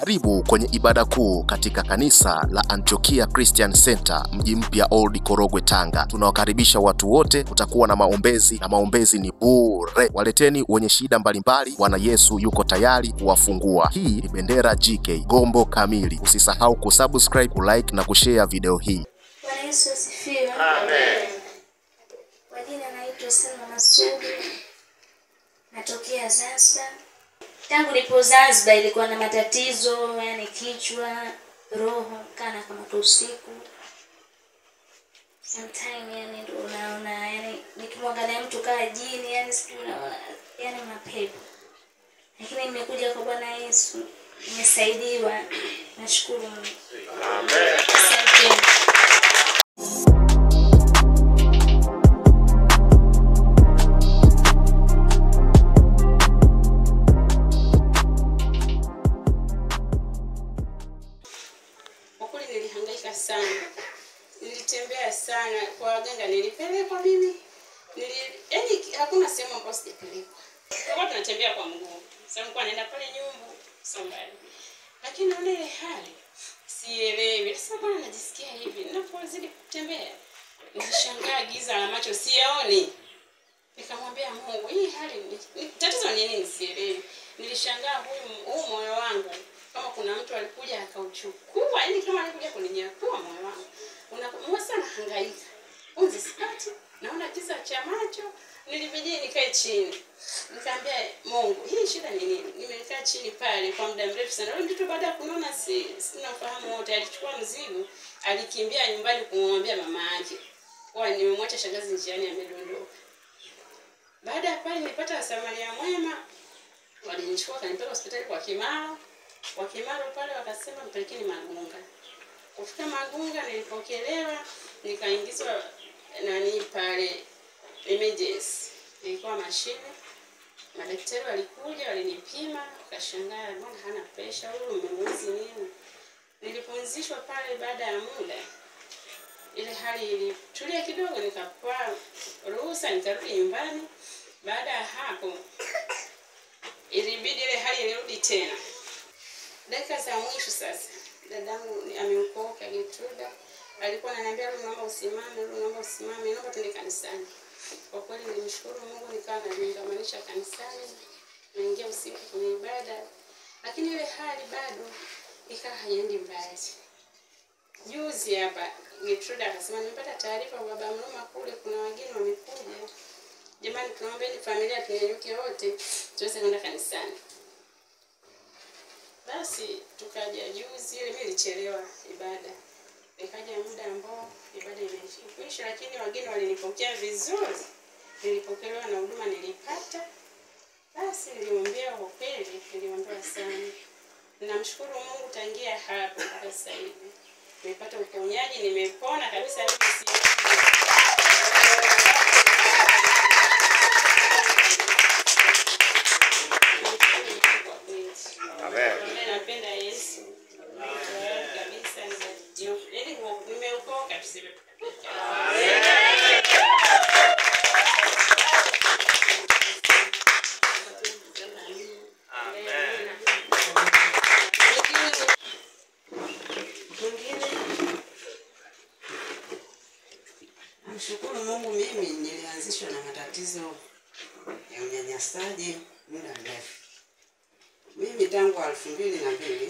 Karibu kwenye ibada kuu katika kanisa la Antiochia Christian Center, Mji Mpya Old Korogwe, Tanga. Tunawakaribisha watu wote, kutakuwa na maombezi na maombezi ni bure. Waleteni wenye shida mbalimbali, Bwana Yesu yuko tayari kuwafungua. Hii ni Bendera GK, Gombo Kamili. Usisahau kusubscribe, kulike na kushare video hii. Bwana Yesu asifiwe. Amen. Kwa jina naitwa Selma Masudi. Natokea Zanzibar. Tangu nipo Zanzibar ilikuwa na matatizo, yani kichwa, roho, kana kama usiku. Sometimes yani ndio unaona, yani nikimwangalia mtu kaa jini, yani sijui unaona, yani mapepo. Lakini nimekuja kwa Bwana Yesu, nimesaidiwa. Nashukuru Mungu. Amen. Asante. Nilihangaika sana. Nilitembea sana kwa waganga, nilipelekwa mimi. Yaani hakuna sehemu ambayo sijapelekwa. Kwa tunatembea kwa mguu. Sasa nilikuwa naenda pale Nyumbu, Sombali. Lakini ile hali sielewi. Sasa bwana najisikia hivi. Ninapozidi kutembea, nilishangaa giza la macho sioni. Nikamwambia Mungu, hii hali tatizo ni nini sielewi. Nilishangaa huu moyo wangu kama kuna mtu alikuja akauchukua, yani kama alikuja kuninyakua moyo wangu. Unakuwa sana hangaika. Unzi sipati, naona kisa cha macho, nilibidi nikae chini. Nikamwambia Mungu, hii shida ni nini? Nimekaa chini pale kwa muda mrefu sana. Yule mtoto baada ya kunaona sina ufahamu wote, alichukua mzigo, alikimbia nyumbani kumwambia mama yake. Kwa nimemwacha shangazi njiani amedondoka. Baada ya pale nilipata wasamaria mwema, walinichukua kanipeleka hospitali kwa Kimaro. Wakimaro pale wakasema mpelekeni Magunga. Kufika Magunga nilipokelewa, nikaingizwa pale emergency. Ilikuwa mashine. Madaktari walikuja, walinipima, wakashangaa mbona hana pressure, huyu umemwezi nini. Nilipoanzishwa pale baada ya muda, ile hali ilitulia kidogo, nikapewa ruhusa nikarudi nyumbani. Baada ya hapo ilibidi ile hali irudi tena. Dakika za mwisho sasa, dadangu ameokoka Getruda. Alikuwa ananiambia naomba usimame, naomba tuende kanisani. Kwa kweli nilimshukuru Mungu, nikawa naungamanisha kanisani, naingia usiku kwenye ibada. Lakini ile hali bado ikawa haiendi mbali. Juzi hapa Getruda akasema nimepata taarifa kwa baba Mruma kule kuna wageni wamekuja. Jamani tunaombeni familia tunyanyuke wote tuweze kwenda kanisani. Basi tukaja juzi, ile mimi nilichelewa ibada. Nikaja muda ambao ibada imeisha, lakini wageni walinipokea vizuri. Nilipokelewa na huduma nilipata. Basi niliombea kwa kweli, niliombea sana. Ninamshukuru Mungu tangia hapo mpaka sasa hivi. Nimepata uponyaji, nimepona kabisa mimi Amen. Napenda Yesu. Kabisa nimeokoka tuseme. Amen. Mshukuru Mungu, mimi nilianzishwa na matatizo ya unyanyasaji muda mrefu. Mimi tangu 2002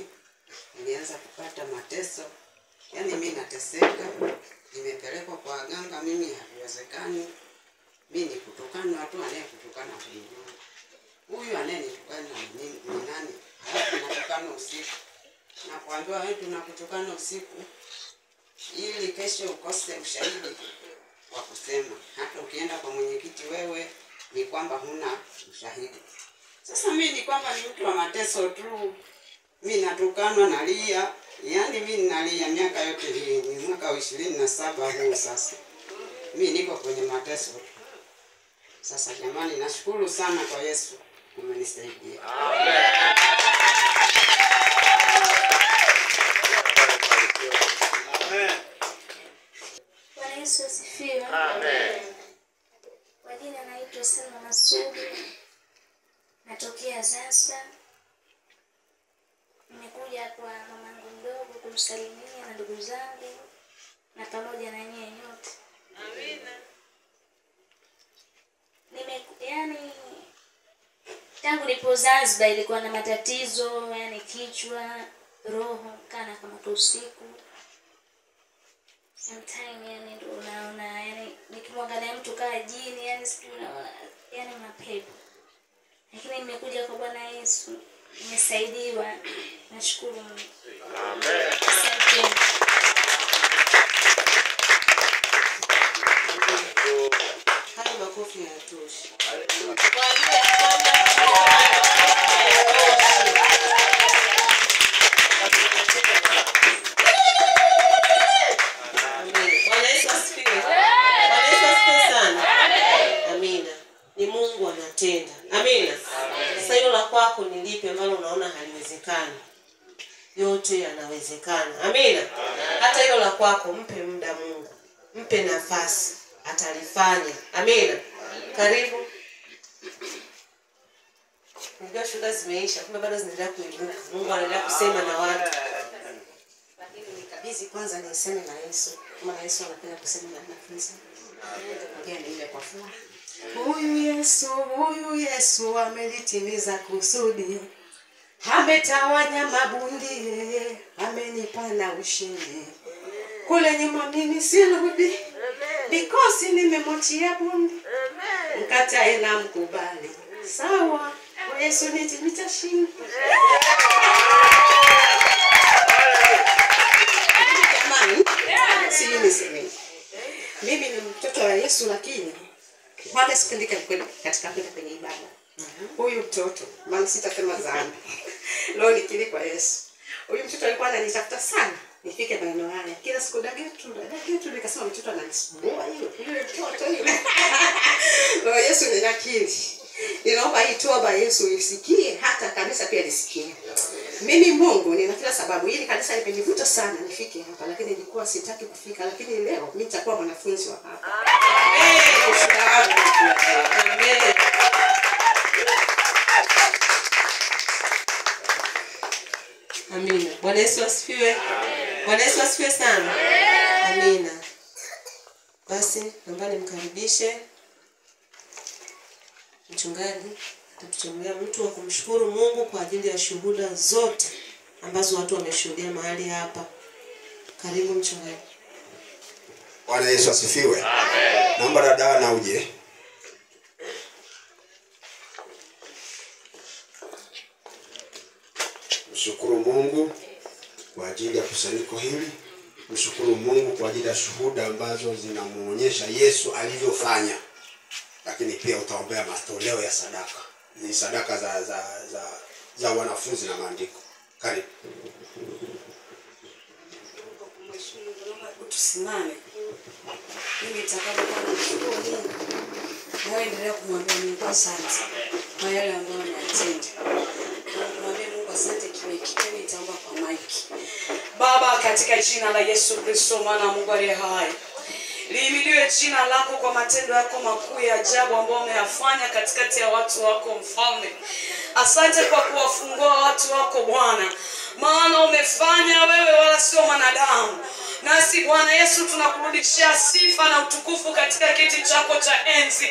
nilianza kupata mateso. Yaani mimi nateseka, nimepelekwa kwa waganga, mimi haviwezekani. Mimi ni kutukana watu, anayekutukana huyu anayenitukana ni nani? Halafu natukana usiku. Na kuambiwa wewe tunakutukana usiku ili kesho ukose ushahidi wa kusema. Hata ukienda kwa mwenyekiti wewe ni kwamba huna ushahidi. Sasa mimi ni kwamba ni mtu wa mateso tu. Mimi natukanwa nalia. Yaani mimi ninalia miaka yote hii. Ni mwaka wa 27 huu sasa. Mimi niko kwenye mateso tu. Sasa jamani nashukuru sana kwa Yesu umenisaidia. Amen. Bwana Yesu asifiwe. Amen. Kwa jina naitwa Selma Masudi. Natokea Zanzibar. Nimekuja nimekuja kwa mamangu mdogo kumsalimia na ndugu zangu na pamoja na nyinyi nyote. Amina. Yani tangu nipo Zanzibar ilikuwa na matatizo, yani kichwa, roho, kana kama usiku. Sometimes yani ndio unaona yani nikimwangalia mtu kaa jini yani sijui unaona yani mapepo. Lakini nimekuja kwa Bwana Yesu, nimesaidiwa. Nashukuru Mungu. Amen. Asante. Haya makofi yanatosha. Bwana Yesu asifiwe. Bwana Yesu asifiwe sana. Amina. Ni Mungu anatenda. Amina. Sasa hilo la kwako ni lipi ambalo unaona haliwezekani? Yote yanawezekana. Amina. Hata hilo la kwako mpe muda Mungu. Mpe nafasi, atalifanya. Amina. Karibu. Ndio shuhuda zimeisha, kumbe bado zinaendelea kuibuka. Mungu anaendelea kusema na watu. Lakini nikabidhi kwanza niseme na Yesu. Kama Yesu anapenda kusema na wanafunzi. Ngoja niende kwa furaha. Huyu Yesu amelitimiza kusudi. Ametawanya mabundi, amenipa na ushindi. Kule nyuma mimi sirudi, because nimemwachia bundi. Mkatae na mkubali. Sawa, kwa Yesu nitashinda. Jamani, si niseme. Mimi ni mtoto wa Yesu lakini wala sipendika kwenda katika kwenda kwenye ibada. Huyu mtoto, maana sitasema dhambi. Leo nikili kwa Yesu. Huyu mtoto alikuwa ananitafuta sana. Nifike maneno haya. Kila siku dagetu nikasema mtoto ananisumbua yule mtoto yule. Leo Yesu ni akili. Ninaomba hii toba Yesu isikie, hata kanisa pia lisikie. Mimi Mungu nina kila sababu hili kanisa lipenivuta sana nifike hapa, lakini nilikuwa sitaki kufika, lakini leo mimi nitakuwa mwanafunzi wa hapa. Amen. Amina. Bwana Yesu asifiwe. Bwana Yesu asifiwe sana. Amina. Basi naomba nimkaribishe mchungaji atatuchomea mtu wa kumshukuru Mungu kwa ajili ya shuhuda zote ambazo watu wameshuhudia mahali hapa. Karibu mchungaji. Bwana Yesu asifiwe. Amen. Naomba dada na uje. Mshukuru Mungu kwa ajili ya kusanyiko hili. Mshukuru Mungu kwa ajili ya shuhuda ambazo zinamuonyesha Yesu alivyofanya. Lakini pia utaombea matoleo ya sadaka. Ni sadaka za wanafunzi na maandiko. Karibu. Tusimame. Mimi nitakapokuwa namshukuru Mungu. Naendelea kumwambia Mungu asante kwa yale ambayo anatenda. Mwambie Mungu asante kimya nitaomba kwa maiki. Baba, katika jina la Yesu Kristo mwana wa Mungu aliye hai. Lihimidiwe jina lako kwa matendo yako makuu ya ajabu ambayo umeyafanya katikati ya watu wako mfalme. Asante kwa kuwafungua watu wako Bwana. Maana umefanya wewe wala sio wanadamu. Nasi Bwana Yesu tunakurudishia sifa na utukufu katika kiti chako cha enzi.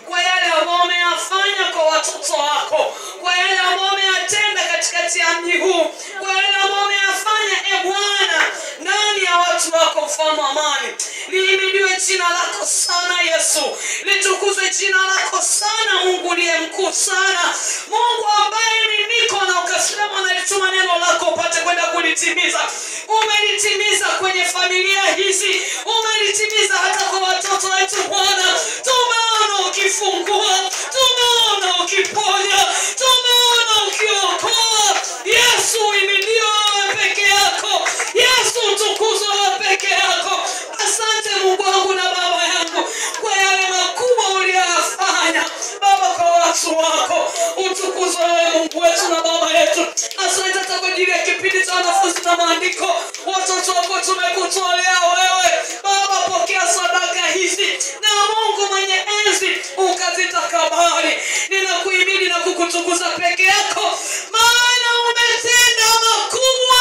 Kwa yale ambayo umeyafanya kwa watoto wako. Kwa yale ambayo umeyatenda katikati ya mji huu. Kwa yale ambayo umeyafanya Bwana ndani ya watu wako mfalme wa amani. Lihimidiwe jina lako sana Yesu. Litukuzwe jina lako sana Mungu uliye mkuu sana. Mungu ambaye ni niko na ukasema na lituma neno lako upate kwenda kulitimiza. Umelitimiza kwenye familia hizi. Umelitimiza hata kwa watoto wetu Bwana. Tumeona ukifungua. Tumeona ukiponya. Tumeona ukiokoa. Yesu uhimidiwe wewe peke yako. Yesu utukuzwe wewe peke yako. Asante Mungu wangu na Baba yangu kwa yale makubwa uliyofanya Baba kwa watu wako. Utukuzwe wewe Mungu wetu na Baba yetu. Asante hata kwa ajili ya kipindi cha wanafunzi na maandiko. Watoto wako tumekutolea wewe Baba, pokea sadaka hizi na Mungu mwenye enzi ukazitakabali. Ninakuhimidi na kukutukuza peke yako maana umetenda makubwa.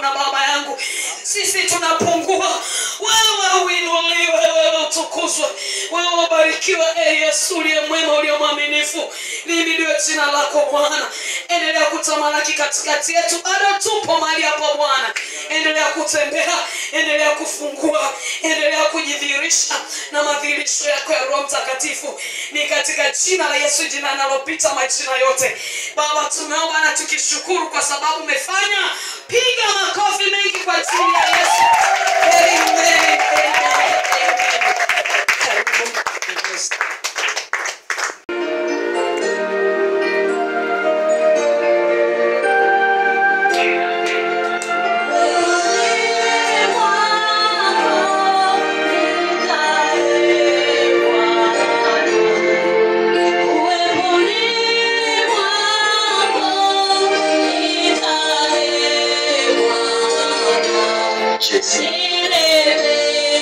na baba yangu, sisi tunapungua, wewe uinuliwe, wewe utukuzwe, wewe ubarikiwe. Yesu uliye mwema, uliye mwaminifu, lihimidiwe jina lako Bwana. Endelea kutamalaki katikati yetu, bado tupo mahali hapa Bwana. Endelea kutembea, endelea kufungua, endelea kujidhihirisha na madhihirisho yako ya Roho Mtakatifu. Ni katika jina la Yesu, jina linalopita majina yote. Baba, tumeomba na tukishukuru kwa sababu umefanya. Piga makofi mengi kwa ajili ya Yesu. Amen. Silele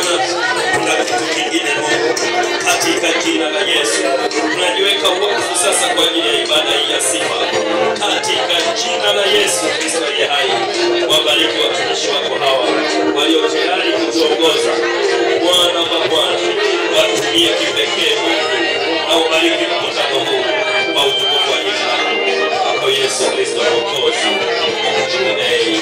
Bwana, kuna kitu kingine Mungu, katika jina la Yesu tunajiweka wakfu sasa kwa ajili ya ibada hii ya sifa, katika jina la Yesu Kristo aliye hai. Wabariki watumishi wako hawa walio tayari kutuongoza. Bwana wa Bwana, watumie kipekee na ubariki mkutano huu kwa utukufu wa jina lako Yesu Kristo Mwokozi. Amen.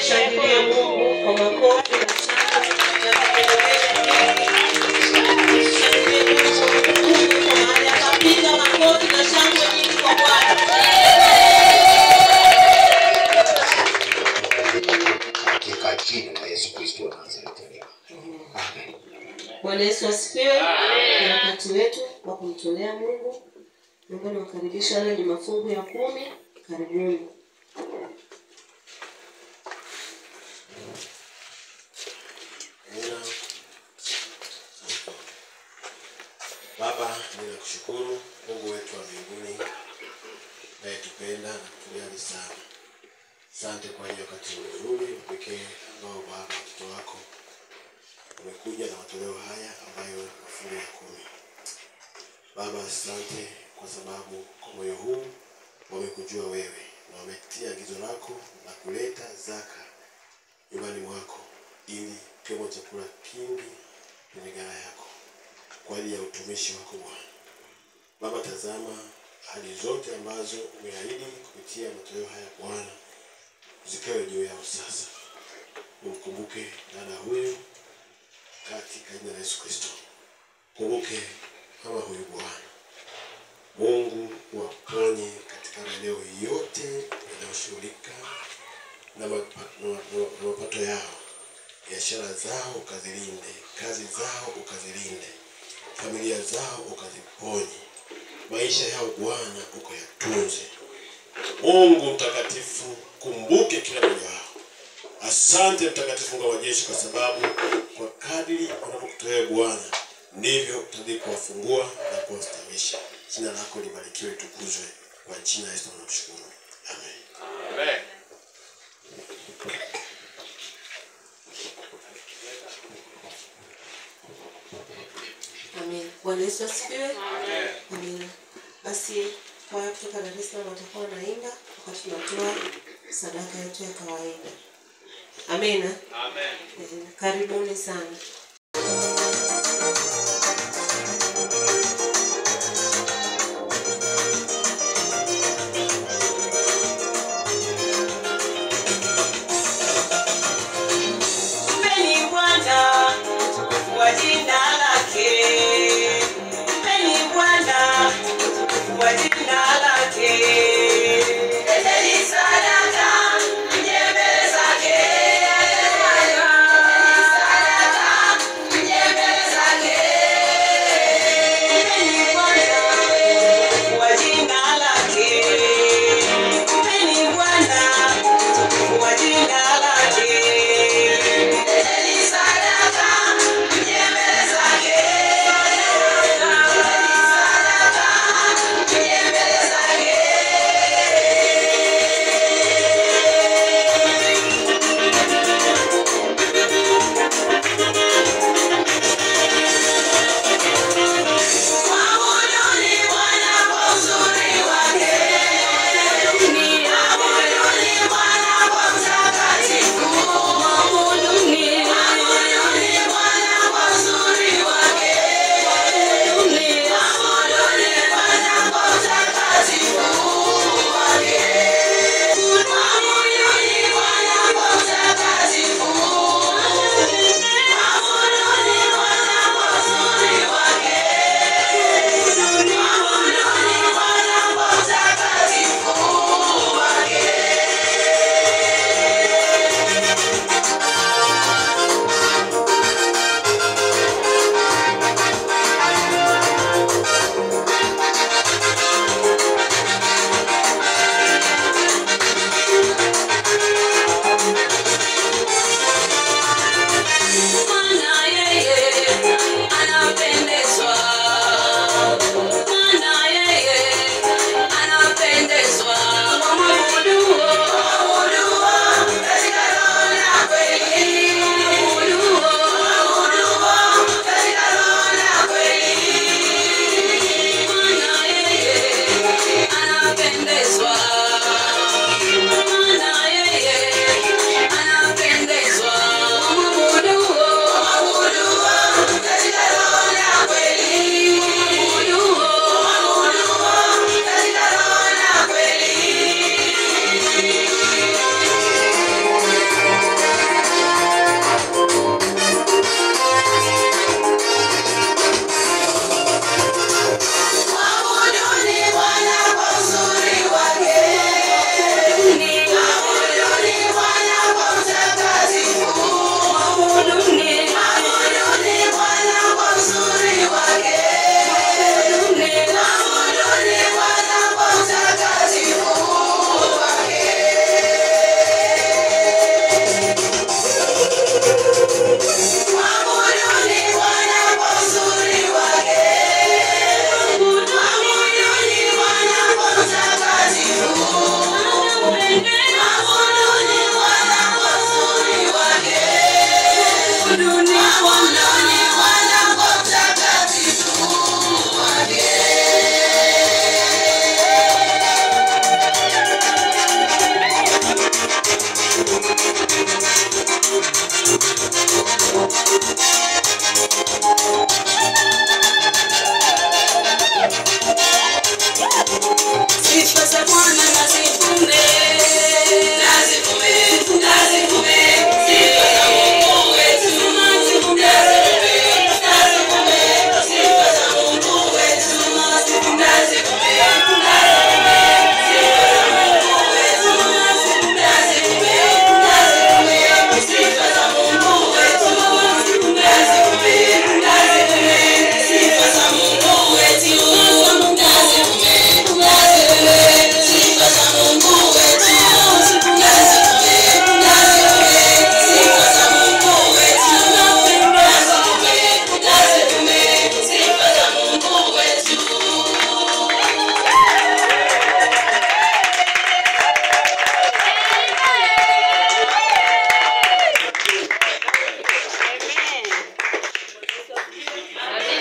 Shangilia Mungu kwa makofi na Katika jina la Yesu Kristo wa Nazareti. Amen. Bwana Yesu asifiwe. Ni wakati wetu wa kumtolea Mungu. Mungu anawakaribisha. Leo ni mafungu ya 10. Karibuni. Baba, ninakushukuru Mungu wetu wa mbinguni, unayetupenda na kutujali sana. Asante kwa hiyo wakati mzuri pekee ambao Baba watoto wako umekuja na matoleo haya ambayo mafungu ya 10. Baba, asante kwa sababu kwa moyo huu wamekujua wewe na wametia agizo lako na kuleta zaka nyumbani mwako ili kiwe chakula kingi kwenye ghala yako kwa ajili ya utumishi wako Bwana. Baba, tazama ahadi zote ambazo umeahidi kupitia matoleo haya Bwana, zikawe juu yao sasa. Umkumbuke dada huyu katika jina la Yesu Kristo. Kumbuke mama huyu Bwana. Mungu waponye katika maeneo yote yanayoshughulika na mapato yao. Biashara zao ukazilinde, kazi zao ukazilinde, familia zao ukaziponye, maisha yao Bwana ukayatunze. Mungu mtakatifu, kumbuke kila mmoja wao. Asante mtakatifu Mungu wa jeshi, kwa sababu kwa kadiri unapokutolea Bwana ndivyo utazidi kuwafungua na kuwastawisha. Jina lako libarikiwe, tukuzwe kwa jina la Yesu tunashukuru. Amen. Amen. Amen. Bwana Yesu asifiwe. Amen. Basi kwa kutoka Dar es Salaam watakuwa wanaimba wakati tunatoa sadaka yetu ya kawaida. Amen. Amen. Karibuni sana. Mpeni Bwana kwa jina lake. Mpeni Bwana kwa jina lake. Leteni sadaka mbele zake. Leteni sadaka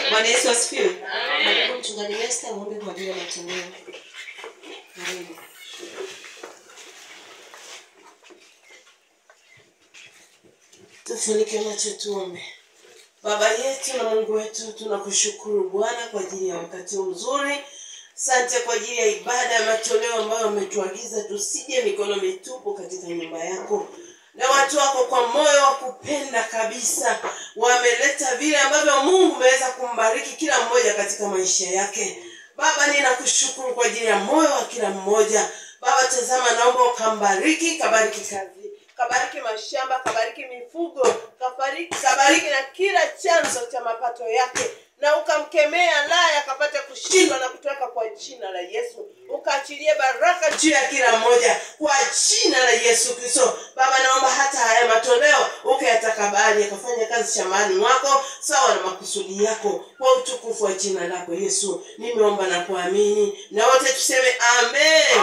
Bwana Yesu asifiwe. Karibu mchungaji Lester, muombe kwa ajili ya matoleo. Karibu. Tufunike macho tuombe. Baba yetu na Mungu wetu, tunakushukuru Bwana kwa ajili ya wakati mzuri. Asante kwa ajili ya ibada ya matoleo ambayo umetuagiza tusije mikono mitupu katika nyumba yako. Na watu wako kwa moyo wa kupenda kabisa wameleta vile ambavyo Mungu umeweza kumbariki kila mmoja katika maisha yake. Baba, ninakushukuru kwa ajili ya moyo wa kila mmoja. Baba, tazama, naomba ukambariki, kabariki kazi, kabariki mashamba, kabariki mifugo, kabariki na kila chanzo cha mapato yake, na ukamkemea naye akapate kushindwa na kutoka kwa jina la Yesu. Ukaachilie baraka juu ya kila mmoja kwa jina la Yesu Kristo. Baba, naomba hata haya matoleo ukayatakabali yakafanya kazi shambani mwako sawa na makusudi yako kwa utukufu wa jina lako Yesu. Nimeomba na kuamini, na wote tuseme amen.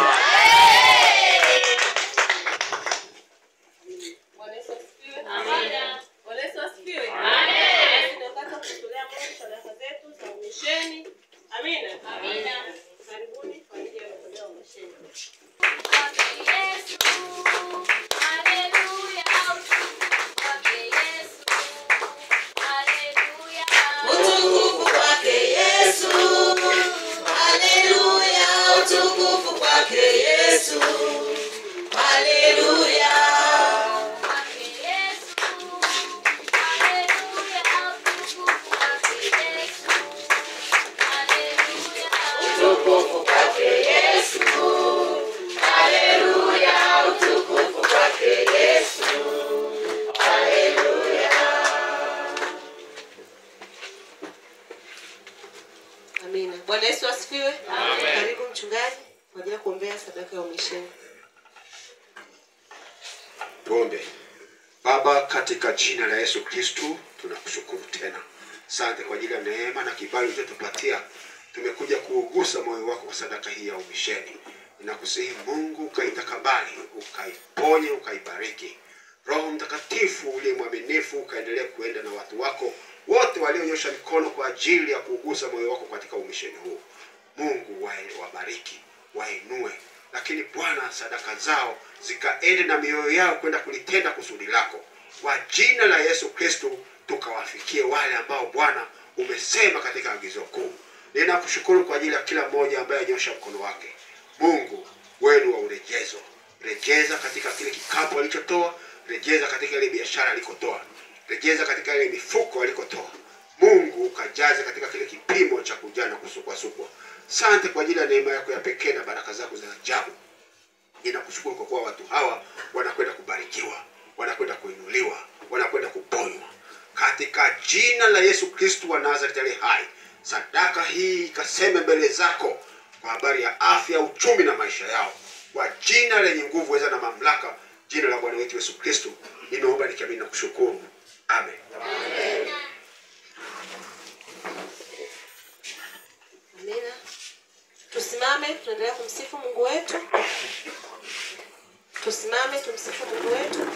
Amina. Amina. Karibuni kwa ajili ya matoleo masheni. Yesu. Haleluya. Yesu. Haleluya. Utukufu kwake Yesu. Haleluya. Utukufu kwake Yesu. Haleluya. Amina. Bwana Yesu asifiwe. Amen. Karibu mchungaji kwa ajili ya kuombea sadaka ya umisheni. Tuombe. Baba, katika jina la Yesu Kristo tunakushukuru tena. Asante kwa ajili ya neema na kibali ulichotupatia. Tumekuja kuugusa moyo wako kwa sadaka hii ya umisheni. Ninakusihi Mungu ukaitakabali, ukaiponye, ukaibariki. Roho Mtakatifu uliye mwaminifu ukaendelee kuenda na watu wako wote walionyosha mikono kwa ajili ya kuugusa moyo wako katika umisheni huu. Mungu wabariki, wainue, lakini Bwana sadaka zao zikaende na mioyo yao kwenda kulitenda kusudi lako. Kwa jina la Yesu Kristo tukawafikie wale ambao Bwana umesema katika agizo kuu. Ninakushukuru kwa ajili ya kila mmoja ambaye anyosha mkono wake. Mungu wenu wa urejezo, rejeza katika kile kikapu alichotoa, rejeza katika ile biashara alikotoa, rejeza katika ile mifuko alikotoa. Mungu ukajaze katika kile kipimo cha kujaa na kusukwa. Asante kwa ajili ya neema yako ya pekee na baraka zako za ajabu. Ninakushukuru kwa kuwa watu hawa wanakwenda kubarikiwa, wanakwenda kuinuliwa, wanakwenda kuponywa. Katika jina la Yesu Kristo wa Nazareti aliye hai, sadaka hii ikaseme mbele zako kwa habari ya afya, uchumi na maisha yao. Kwa jina lenye nguvu, weza na mamlaka, jina la Bwana wetu Yesu Kristo, ninaomba nikiamini na kushukuru. Amen. Amen. Amina. Tusimame, tunaendelea kumsifu Mungu wetu. Tusimame tumsifu Mungu wetu.